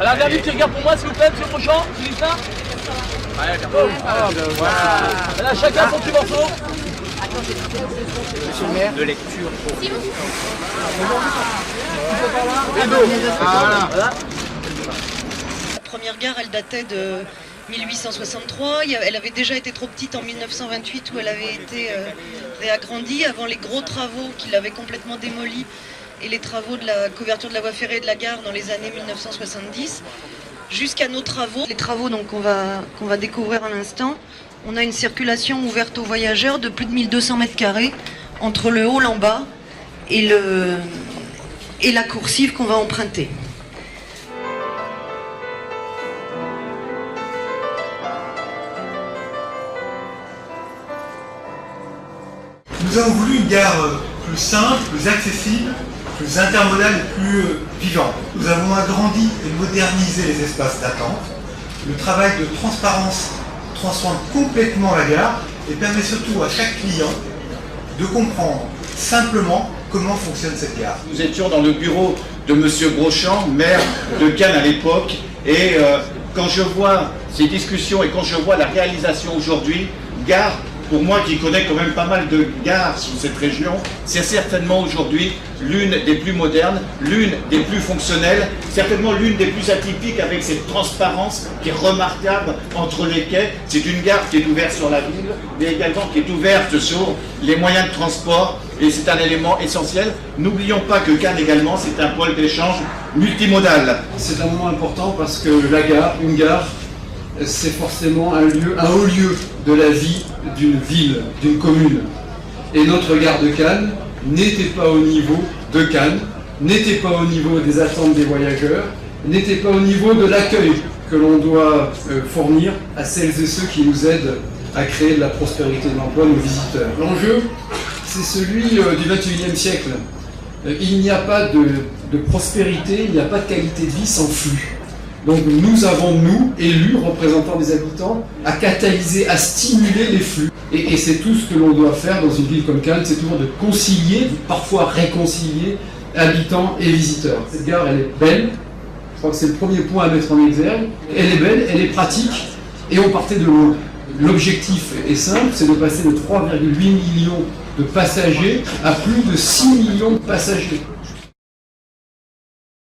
Alors regardez, tu regardes pour moi s'il vous plaît, monsieur Prochant, tu dis ça. Voilà, chacun son petit morceau. Monsieur le maire. De lecture. Voilà. La première gare, elle datait de 1863. Elle avait déjà été trop petite en 1928 où elle avait été réagrandie avant les gros travaux qui l'avaient complètement démolie et les travaux de la couverture de la voie ferrée de la gare dans les années 1970. Jusqu'à nos travaux, les travaux donc qu'on va découvrir à l'instant. On a une circulation ouverte aux voyageurs de plus de 1200 mètres carrés entre le hall en bas et la coursive qu'on va emprunter. Nous avons voulu une gare plus simple, plus accessible, plus intermodale et plus vivante. Nous avons agrandi et modernisé les espaces d'attente. Le travail de transparence transforme complètement la gare et permet surtout à chaque client de comprendre simplement comment fonctionne cette gare. Nous étions dans le bureau de M. Brochant, maire de Cannes à l'époque, et quand je vois ces discussions et quand je vois la réalisation aujourd'hui, gare, pour moi qui connais quand même pas mal de gares sur cette région, c'est certainement aujourd'hui l'une des plus modernes, l'une des plus fonctionnelles, certainement l'une des plus atypiques avec cette transparence qui est remarquable entre les quais. C'est une gare qui est ouverte sur la ville, mais également qui est ouverte sur les moyens de transport, et c'est un élément essentiel. N'oublions pas que Cannes également, c'est un pôle d'échange multimodal. C'est un moment important parce que la gare, une gare, c'est forcément un haut lieu de la vie d'une ville, d'une commune. Et notre gare de Cannes n'était pas au niveau de Cannes, n'était pas au niveau des attentes des voyageurs, n'était pas au niveau de l'accueil que l'on doit fournir à celles et ceux qui nous aident à créer de la prospérité de l'emploi, nos visiteurs. L'enjeu, c'est celui du XXIe siècle. Il n'y a pas de prospérité, il n'y a pas de qualité de vie sans flux. Donc nous avons, nous, élus, représentants des habitants, à catalyser, à stimuler les flux. Et c'est tout ce que l'on doit faire dans une ville comme Cannes, c'est toujours de concilier, parfois réconcilier, habitants et visiteurs. Cette gare, elle est belle, je crois que c'est le premier point à mettre en exergue. Elle est belle, elle est pratique, et on partait de loin. L'objectif est simple, c'est de passer de 3,8 millions de passagers à plus de 6 millions de passagers.